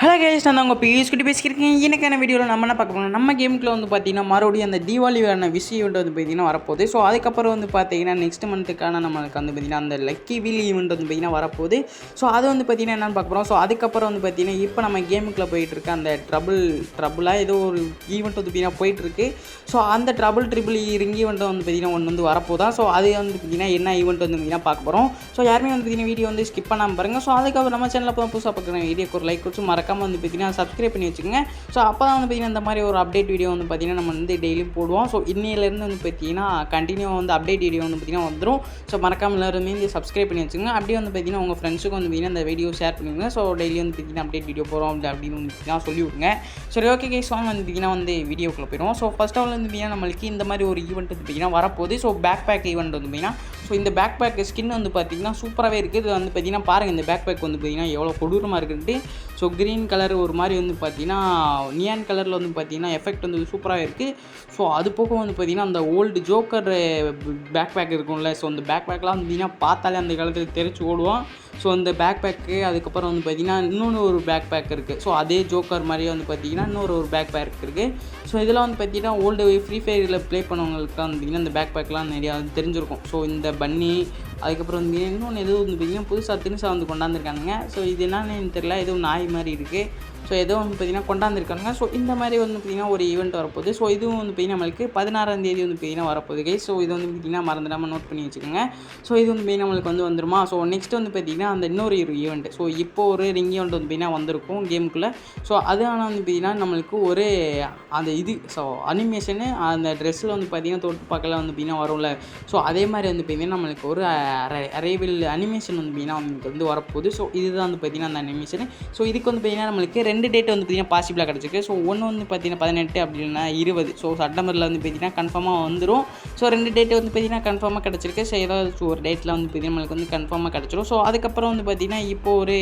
Hello guys, நான் உங்கள் பியூஸ்கிட்ட பேசிக்கிறேன். எனக்கான வீடியோவில் நம்ம என்ன பார்க்க போகிறோம், நம்ம கேமுக்குள்ள வந்து பார்த்தீங்கன்னா மறுபடியும் அந்த தீபாவளியான விஷயம் வந்து பார்த்தீங்கன்னா வரப்போகுது. ஸோ அதுக்கப்புறம் வந்து பார்த்தீங்கன்னா நெக்ஸ்ட் மந்த்துக்கான நம்மளுக்கு வந்து பார்த்தீங்கன்னா அந்த லக்கி வீல் ஈவெண்ட் வந்து பார்த்தீங்கன்னா வரப்போகுது. ஸோ அது வந்து பார்த்தீங்கன்னா என்னென்னு பார்க்க போகிறோம். ஸோ அதுக்கப்புறம் வந்து பார்த்தீங்கன்னா இப்போ நம்ம கேமுக்குள்ளே போயிட்டு இருக்க அந்த ட்ரபுளாக ஏதோ ஒரு ஈவெண்ட் வந்து பார்த்தீங்கன்னா போயிட்டுருக்கு. ஸோ அந்த ட்ரிபிள் ரிங் ஈவெண்ட்டை வந்து பார்த்தீங்கன்னா ஒன்று வந்து வரப்போதா. ஸோ அது வந்து பார்த்தீங்கன்னா என்ன ஈவெண்ட் வந்து பார்த்தீங்கன்னா பார்க்க போகிறோம். ஸோ யாருமே வந்து பார்த்தீங்கன்னா வீடியோ வந்து ஸ்கிப் பண்ணாமல் பாருங்கள். ஸோ அதுக்கப்புறம் நம்ம சேனலில் புதுசாக பார்க்குற வீடியோக்கு ஒரு லைக் கொடுத்து மறக்காம வந்து பார்த்தீங்கன்னா சப்ஸ்கிரைப் பண்ணி வச்சுக்கோங்க. ஸோ அப்போ தான் வந்து பார்த்தீங்கன்னா இந்த மாதிரி ஒரு அப்டேட் வீடியோ வந்து பார்த்தீங்கன்னா நம்ம வந்து டெய்லியும் போடுவோம். ஸோ இன்னையிலேருந்து வந்து பார்த்தீங்கன்னா கண்டினியூ வந்து அப்டேட் வீடியோ வந்து பார்த்தீங்கன்னா வந்துடும். ஸோ மறக்காம எல்லாருமே இந்த சப்ஸ்கிரைப் பண்ணி வச்சுக்கோங்க. அப்படியே வந்து பார்த்தீங்கன்னா உங்கள் ஃப்ரெண்ட்ஸுக்கு வந்து பார்த்தீங்கன்னா இந்த வீடியோ ஷேர் பண்ணுங்க. ஸோ டெய்லி வந்து பார்த்தீங்கன்னா அப்டேட் வீடியோ போகிறோம் அப்படின்னு வந்து பார்த்தீங்கன்னா சொல்லி விடுங்க. சரி, ஓகே கைஸ், வாங்க வந்து பார்த்தீங்கன்னா வந்து வீடியோக்குள்ளே போயிடுவோம். ஸோ ஃபர்ஸ்ட் ஆஃப் ஆல் வந்து பார்த்தீங்கன்னா நம்மளுக்கு இந்த மாதிரி ஒரு ஈவெண்ட் வந்து பார்த்தீங்கன்னா வரப்போகுது. ஸோ பேக் பேக் ஈவெண்ட் வந்து பார்த்தீங்கன்னா ஸோ இந்த பேக் பேக் ஸ்கின் வந்து பார்த்தீங்கன்னா சூப்பராகவே இருக்குது. இது வந்து பார்த்தீங்கன்னா பாருங்கள், இந்த பேக் பேக் வந்து பார்த்தீங்கன்னா எவ்வளோ கொடூரமாக இருக்குன்ட்டு. ஸோ க்ரீன் கலர் ஒரு மாதிரி வந்து பார்த்தீங்கன்னா நியான் கலரில் வந்து பார்த்தீங்கன்னா எஃபெக்ட் வந்து சூப்பராக இருக்குது. ஸோ அது போக வந்து பார்த்தீங்கன்னா அந்த ஓல்டு ஜோக்கர் பேக் பேக் இருக்கும்ல. ஸோ அந்த பேக் பேக்லாம் வந்து பார்த்தீங்கன்னா பார்த்தாலே அந்த காலத்தில் தெரிச்சு ஓடுவோம். ஸோ அந்த பேக் பேக்கு அதுக்கப்புறம் வந்து பார்த்திங்கன்னா இன்னொன்று ஒரு பேக் பேக் இருக்குது. ஸோ அதே ஜோக்கர் மாதிரியே வந்து பார்த்திங்கன்னா இன்னொரு பேக் பேக் இருக்குது. ஸோ இதெல்லாம் வந்து பார்த்திங்கன்னா ஓல்டு ஃப்ரீ ஃபயரில் ப்ளே பண்ணவங்களுக்கு வந்து பார்த்திங்கன்னா இந்த பேக் பேக்லாம் நிறையா தெரிஞ்சிருக்கும். ஸோ இந்த பன்னி அதுக்கப்புறம் வந்து இன்னொன்று எதுவும் வந்து பார்த்திங்கன்னா புதுசாக தினுசாக வந்து கொண்டாந்துருக்கானுங்க. ஸோ இது என்னன்னு தெரியல, எதுவும் நாய் மாதிரி இருக்குது. ஸோ ஏதோ வந்து பார்த்திங்கன்னா கொண்டாந்துருக்காங்க. ஸோ இந்த மாதிரி வந்து பார்த்திங்கன்னா ஒரு ஈவெண்ட் வரப்போகுது. ஸோ இதுவும் வந்து பார்த்திங்கன்னா நம்மளுக்கு 16ஆம் தேதி வந்து பார்த்திங்கன்னா வரப்போகுது கைஸ். ஸோ இது வந்து பார்த்திங்கன்னா மறந்துடாமல் நோட் பண்ணி வச்சுக்கோங்க. ஸோ இது வந்து பார்த்திங்கன்னா நம்மளுக்கு வந்து வந்துருமா. ஸோ நெக்ஸ்ட் வந்து பார்த்திங்கன்னா அந்த இன்னொரு ஈவெண்ட். ஸோ இப்போ ஒரு ரிங் ஈவெண்ட் வந்து பார்த்திங்கன்னா வந்திருக்கும் கேமுக்குள்ளே. ஸோ அது ஆனால் வந்து பார்த்திங்கன்னா நம்மளுக்கு ஒரு அந்த ஸோ அனிமேஷனு அந்த ட்ரெஸ்ஸில் வந்து பார்த்திங்கன்னா தொட்டு பார்க்கல வந்து பார்த்திங்கன்னா வரும்ல. ஸோ அதே மாதிரி வந்து பார்த்திங்கன்னா நம்மளுக்கு ஒரு அரைவில் அனிமேஷன் வந்து பார்த்திங்கன்னா நம்மளுக்கு வந்து வரப்போகுது. ஸோ இதுதான் வந்து பார்த்திங்கன்னா அந்த அனிமேஷன். ஸோ இதுக்கு வந்து பார்த்திங்கன்னா நம்மளுக்கு 2 டேட் வந்து பார்த்திங்கன்னா பாசிபிளாக கிடச்சிருக்கு. ஸோ ஒன்று வந்து பார்த்திங்கன்னா 18 அப்படின்னா 20. ஸோ செப்டம்பரில் வந்து பார்த்திங்கன்னா கன்ஃபார்மாக வந்துடும். ஸோ 2 டேட் வந்து பார்த்திங்கன்னா கன்ஃபார்மாக கிடச்சிருக்கு. ஸோ ஏதாவது ஒரு டேட்டில் வந்து பார்த்திங்கன்னா நம்மளுக்கு வந்து கன்ஃபார்மாக கிடச்சிரும். ஸோ அதுக்கப்புறம் வந்து பார்த்திங்கன்னா இப்போ ஒரு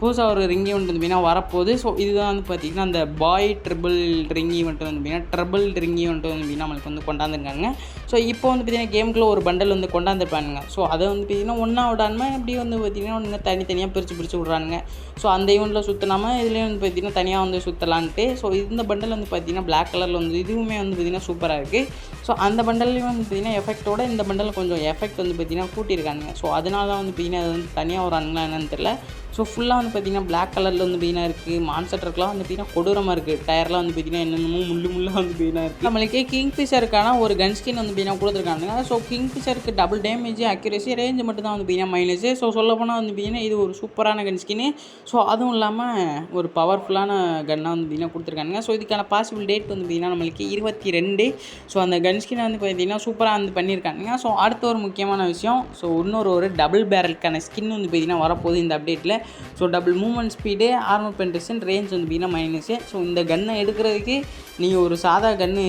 புதுசாக ஒரு ரிங் ஈவெண்ட் வந்து பார்த்திங்கன்னா வரப்போகுது. ஸோ இதுதான் வந்து பார்த்திங்கன்னா அந்த பாய் ட்ரிபிள் ரிங் ஈவெண்ட் வந்து பார்த்திங்கன்னா ட்ரிபிள் ரிங் ஈவெண்ட் வந்து பார்த்திங்கன்னா நம்மளுக்கு வந்து கொண்டாந்துருக்காங்க. ஸோ இப்போ வந்து பார்த்திங்கன்னா கேமுக்குள்ள ஒரு பண்டல் வந்து கொண்டாந்துருப்பானுங்க. ஸோ அதை வந்து பார்த்திங்கன்னா ஒன்றா விடாமல் இப்படி வந்து பார்த்திங்கன்னா ஒன்று தனித்தனியாக பிரித்து விட்றானுங்க. ஸோ அந்த ஈவெண்ட்டில் சுற்றினாமல் இதுலேயும் வந்து பார்த்திங்கன்னா தனியாக வந்து சுற்றலான்ட்டு. ஸோ இந்த பண்டல் வந்து பார்த்திங்கன்னா பிளாக் கலரில் வந்து இதுவுமே வந்து பார்த்திங்கன்னா சூப்பராக இருக்குது. ஸோ அந்த பண்டல்லையும் வந்து பார்த்திங்கன்னா எஃபெக்ட்டோட இந்த பண்டல் கொஞ்சம் எஃபெக்ட் வந்து பார்த்திங்கன்னா கூட்டியிருக்காங்க. ஸோ அதனால தான் வந்து பார்த்திங்கன்னா அது வந்து தனியாக வரானுங்களா என்னன்னு தெரியல. ஸோ ஃபுல்லாக வந்து பார்த்திங்கன்னா பிளாக் கலரில் வந்து பார்த்திங்கன்னா இருக்குது. மான்ஸ்டர்க்கெலாம் வந்து பார்த்திங்கன்னா கொடூரமாக இருக்குது. டயர்லாம் வந்து பார்த்திங்கன்னா என்னென்னமோ முள்ளாக வந்து பார்த்திங்கன்னா இருக்குது. நம்மளுக்கு கிங்ஃபிஷருக்கான ஒரு கன் ஸ்கின் வந்து பார்த்திங்கன்னா கொடுத்துருக்காங்க. ஸோ கிங்ஃபிஷருக்கு டபுள் டேமேஜ், அக்யூரேசி, ரேஞ்சு மட்டும் தான் வந்து பார்த்திங்கன்னா மைனஸு. ஸோ சொல்லப்போனால் வந்து பார்த்திங்கன்னா இது ஒரு சூப்பரான கன் ஸ்கின்னு. ஸோ அதுவும் இல்லாமல் ஒரு பவர்ஃபுல்லான கன்னாக வந்து பார்த்திங்கன்னா கொடுத்துருக்காங்க. ஸோ இதுக்கான பாசிபிள் டேட் வந்து பார்த்திங்கன்னா நம்மளுக்கு 22. ஸோ அந்த கன் ஸ்கின் வந்து பார்த்திங்கன்னா சூப்பராக வந்து பண்ணியிருக்காங்க. ஸோ அடுத்த ஒரு முக்கியமான விஷயம், ஸோ இன்னொரு டபுள் பேரலுக்கான ஸ்கின் வந்து பார்த்திங்கன்னா வரப்போகுது இந்த அப்டேட்டில். So double movement speed, armour penetration, range வந்து பார்த்திங்கன்னா மைனஸு. ஸோ இந்த கன்னை எடுக்கிறதுக்கு நீங்கள் ஒரு சாதா கன்று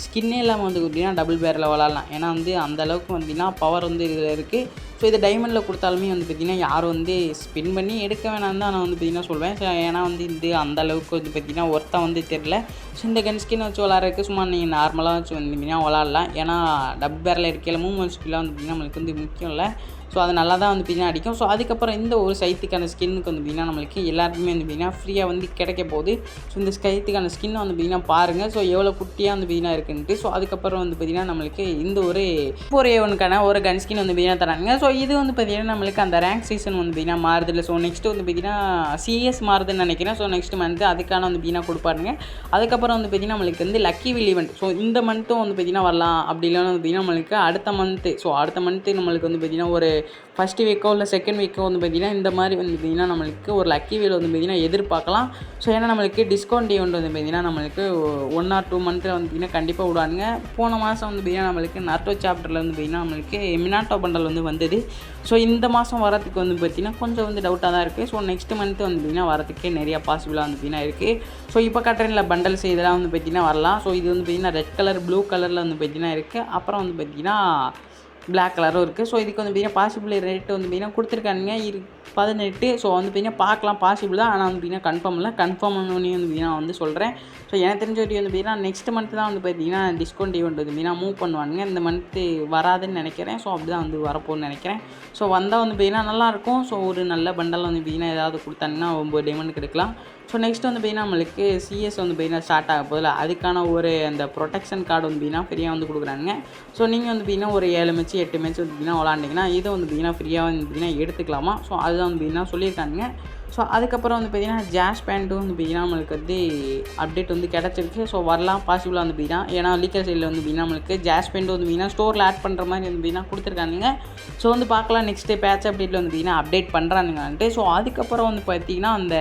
ஸ்கின்னே இல்லாமல் வந்து பார்த்திங்கன்னா டபுள் பேரில் விளாட்லாம். ஏன்னா வந்து அந்தளவுக்கு பார்த்திங்கன்னா பவர் வந்து இதில் இருக்குது. ஸோ இது டைமண்டில் கொடுத்தாலுமே வந்து பார்த்திங்கன்னா யாரும் வந்து ஸ்பின் பண்ணி எடுக்க வேணாம்னு தான் நான் வந்து பார்த்திங்கன்னா சொல்வேன். ஸோ ஏன்னா வந்து இது அந்தளவுக்கு வந்து பார்த்திங்கன்னா ஒர்த்தாக வந்து தெரில. ஸோ இந்த கன் ஸ்கின் வச்சு விளாட்றதுக்கு சும்மா நீங்கள் நார்மலாக வச்சு வந்து பார்த்திங்கன்னா விளாட்லாம். ஏன்னா டபுள் பேரில் இருக்கையில் மூவ்மெண்ட் ஸ்பீடெலாம் வந்து பார்த்திங்கன்னா நம்மளுக்கு வந்து முக்கியம் இல்லை. ஸோ அது நல்லா தான் வந்து பார்த்திங்கன்னா அடிக்கும். ஸோ அதுக்கப்புறம் இந்த ஒரு சைத்துக்கான ஸ்கின்னுக்கு வந்து பார்த்திங்கன்னா நம்மளுக்கு எல்லாருக்குமே வந்து பார்த்திங்கன்னா ஃப்ரீயாக வந்து கிடைக்க போகுது. ஸோ இந்த சைத்துக்கான ஸ்கின்னை வந்து பார்த்திங்கன்னா பாருங்கள். ஸோ எவ்வளோ குட்டியாக வந்து பார்த்திங்கன்னா இருக்குன்ட்டு. ஸோ அதுக்கப்புறம் வந்து பார்த்திங்கன்னா நம்மளுக்கு இந்த ஒரு A1க்கான ஒரு கன் ஸ்கின் வந்து பார்த்திங்கன்னா தராங்க. ஸோ இது வந்து பார்த்திங்கன்னா நம்மளுக்கு அந்த ரேங்க் சீசன் வந்து பார்த்திங்கன்னா மாறுதில்லை. ஸோ நெக்ஸ்ட்டு வந்து பார்த்திங்கன்னா CS மாறுதுன்னு நினைக்கிறேன். ஸோ நெக்ஸ்ட் மந்த்து அதுக்கான வந்து பார்த்திங்கன்னா கொடுப்பாருங்க. அதுக்கப்புறம் வந்து பார்த்திங்கன்னா நம்மளுக்கு வந்து லக்கி வில் ஈவெண்ட். ஸோ இந்த மந்த்தும் வந்து பார்த்திங்கன்னா வரலாம். அப்படி இல்லைன்னா வந்து பார்த்திங்கன்னா நம்மளுக்கு அடுத்த மந்த்து. ஸோ அடுத்த மந்த்து நம்மளுக்கு வந்து பார்த்திங்கன்னா ஒரு ஃபஸ்ட்டு வீக்கோ இல்லை செகண்ட் வீக்கோ வந்து பார்த்திங்கன்னா இந்த மாதிரி வந்து பார்த்திங்கன்னா நம்மளுக்கு ஒரு லக்கி வீல் வந்து பார்த்திங்கன்னா எதிர்பார்க்கலாம். ஸோ ஏன்னா நம்மளுக்கு டிஸ்கவுண்ட் ஈவெண்ட் வந்து பார்த்திங்கன்னா நம்மளுக்கு 1 or 2 மந்த்தில் வந்து பார்த்திங்கன்னா கண்டிப்பாக விடுவானுங்க. போன மாதம் வந்து பார்த்திங்கன்னா நம்மளுக்கு நர்டோ சாப்டரில் வந்து பார்த்திங்கன்னா நம்மளுக்கு மினாட்டோ பண்டல் வந்து வந்தது. ஸோ இந்த மாதம் வரத்துக்கு வந்து பார்த்திங்கன்னா கொஞ்சம் வந்து டவுட்டாக தான் இருக்குது. ஸோ நெக்ஸ்ட் மந்த்து வந்து பார்த்திங்கன்னா வரத்துக்கே நிறையா பாசிபிளாக வந்து பார்த்திங்கன்னா இருக்குது. ஸோ இப்போ கட்டுறேன்ல பண்டல்ஸ் இதெல்லாம் வந்து பார்த்திங்கன்னா வரலாம். ஸோ இது வந்து பார்த்திங்கன்னா ரெட் கலர், ப்ளூ கலரில் வந்து பார்த்திங்கன்னா இருக்குது. அப்புறம் வந்து பார்த்திங்கன்னா பிளாக் கலரும் இருக்குது. ஸோ இதுக்கு வந்து பார்த்திங்கன்னா பாசிபிள் ரேட்டு வந்து பார்த்திங்கன்னா கொடுத்துருக்கானுங்க 18. ஸோ வந்து பார்த்திங்கன்னா பார்க்கலாம், பாசிபிள் தான். ஆனால் வந்து பார்த்திங்கன்னா கன்ஃபார்ம் இல்லை. கன்ஃபார்ம் பண்ணி வந்து பார்த்திங்கன்னா வந்து சொல்கிறேன். ஸோ எனக்கு தெரிஞ்ச வரைக்கும் வந்து பார்த்திங்கன்னா நெக்ஸ்ட் மந்த் தான் வந்து பார்த்திங்கன்னா டிஸ்கவுண்ட் ஈவெண்ட் வந்து பார்த்திங்கன்னா மூவ் பண்ணுவானுங்க. இந்த மந்த்து வராதுன்னு நினைக்கிறேன். ஸோ அப்படி தான் வந்து வரப்போன்னு நினைக்கிறேன். ஸோ வந்தால் வந்து பார்த்திங்கன்னா நல்லாயிருக்கும். ஸோ ஒரு நல்ல பண்டல் வந்து பார்த்திங்கன்னா ஏதாவது கொடுத்தாங்கன்னா 9 டைமண்டுக்கு எடுக்கலாம். ஸோ நெக்ஸ்ட் வந்து பார்த்திங்கன்னா நம்மளுக்கு சிஎஸ் வந்து பார்த்திங்கன்னா ஸ்டார்ட் ஆக போதில்ல, அதுக்கான ஒரு அந்த ப்ரொடெக்ஷன் கார்டு வந்து பார்த்திங்கன்னா ஃப்ரீயாக வந்து கொடுக்குறாங்க. ஸோ நீங்கள் வந்து பார்த்திங்கன்னா ஒரு 7 மேட்ச் 8 மேட்ச் வந்து பார்த்திங்கன்னா விளாண்டிங்கன்னா இதை வந்து பார்த்திங்கன்னா ஃப்ரீயாக வந்து பார்த்திங்கன்னா எடுத்துக்கலாமா. ஸோ அதுதான் வந்து பார்த்திங்கன்னா சொல்லியிருக்காங்க. ஸோ அதுக்கப்புறம் வந்து பார்த்திங்கன்னா ஜாஷ் பேண்ட்டும் வந்து பார்த்திங்கன்னா நம்மளுக்கு வந்து அப்டேட் வந்து கிடச்சிருக்கு. ஸோ வரலாம் பாசிபிளாக வந்து பார்த்திங்கன்னா, ஏன்னா லீக்கர் சைடில் வந்து பார்த்திங்கன்னா நம்மளுக்கு ஜாஷ் பேண்ட் வந்து பார்த்திங்கன்னா ஸ்டோரில் ஆட் பண்ணுற மாதிரி வந்து பார்த்திங்கன்னா கொடுத்துருக்கானுங்க. ஸோ வந்து பார்க்கலாம் நெக்ஸ்ட்டு பேட்ச் அப்டேட்டில் வந்து பார்த்திங்கன்னா அப்டேட் பண்ணுறானுங்கன்ட்டு. ஸோ அதுக்கப்புறம் வந்து பார்த்திங்கன்னா அந்த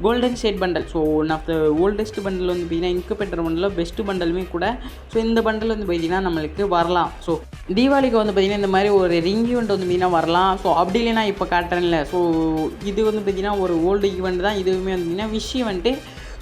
golden shade bundle, so one of the oldest bundle வந்து பார்த்திங்கன்னா இன்குபேட்டர் பண்டலில் பெஸ்ட்டு பண்டலுமே கூட. ஸோ இந்த பண்டல் வந்து பார்த்திங்கன்னா நம்மளுக்கு வரலாம். ஸோ தீபாவளிக்கு வந்து பார்த்திங்கன்னா இந்த மாதிரி ஒரு ரிங் ஈவெண்ட் வந்து பார்த்திங்கன்னா வரலாம். ஸோ அப்படி இல்லைனா இப்போ காட்டுறேன்ல, ஸோ இது வந்து பார்த்திங்கன்னா ஒரு ஓல்டு ஈவெண்ட் தான். இதுவுமே வந்து பார்த்திங்கன்னா விஷ் ஈவெண்ட்டு.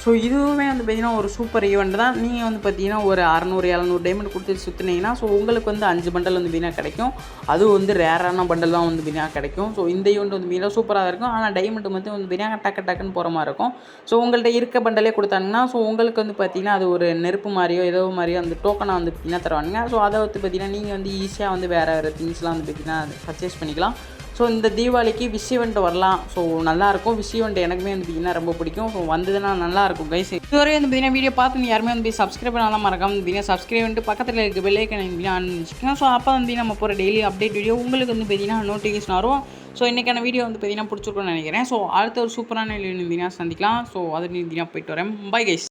ஸோ இதுவுமே வந்து பார்த்திங்கன்னா ஒரு சூப்பர் ஈவெண்ட் தான். நீங்கள் வந்து பார்த்திங்கன்னா ஒரு 600-700 டைமண்ட் கொடுத்து சுற்றுனீங்கன்னா ஸோ உங்களுக்கு வந்து 5 பண்டல் வந்து பார்த்திங்கன்னா கிடைக்கும். அதுவும் வந்து ரேரான பண்டல் தான் வந்து பார்த்திங்கன்னா கிடைக்கும். ஸோ இந்த ஈவெண்ட் வந்து பார்த்திங்கன்னா சூப்பராக இருக்கும். ஆனால் டைமண்ட் வந்து பார்த்திங்கன்னா டக்குன்னு போகிற மாதிரி இருக்கும். ஸோ உங்கள்கிட்ட இருக்க பண்டலே கொடுத்தாங்கன்னா ஸோ உங்களுக்கு வந்து பார்த்திங்கன்னா அது ஒரு நெருப்பு மாதிரியோ ஏதோ மாதிரியோ அந்த டோக்கனாக வந்து பார்த்திங்கன்னா தருவாங்க. ஸோ அதை வந்து பார்த்திங்கன்னா நீங்கள் வந்து ஈஸியாக வந்து வேறு திங்ஸ்லாம் வந்து பார்த்திங்கன்னா பர்ச்சேஸ் பண்ணிக்கலாம். ஸோ இந்த தீபாவளிக்கு விஷ் ஈவெண்ட் வரலாம். ஸோ நல்லாயிருக்கும். விஷ் ஈவெண்ட் எனக்குமே வந்து பார்த்திங்கன்னா ரொம்ப பிடிக்கும். ஸோ வந்ததுன்னா நல்லாயிருக்கும் கைஸ். இதுவரை வந்து பார்த்திங்கன்னா வீடியோ பார்த்து யாருமே வந்து சப்ஸ்கிரைப் பண்ணாலும் மறக்காமல் பார்த்திங்கன்னா சப்ஸ்கிரைப் பண்ணிட்டு பக்கத்தில் இருக்க பெல் ஐக்கானை வச்சுக்கோங்க. ஸோ அப்போ வந்து நம்ம போகிற டெய்லி அப்டேட் வீடியோ உங்களுக்கு வந்து பார்த்திங்கன்னா நோட்டிஃபிகேஷன் வரும். ஸோ இன்றைக்கான வீடியோ வந்து பார்த்திங்கன்னா பிடிச்சிருக்கும்னு நினைக்கிறேன். ஸோ அடுத்த ஒரு சூப்பரான வீடியோ வந்து சந்திக்கலாம். ஸோ அது பார்த்திங்கன்னா போயிட்டு வரேன். Bye guys.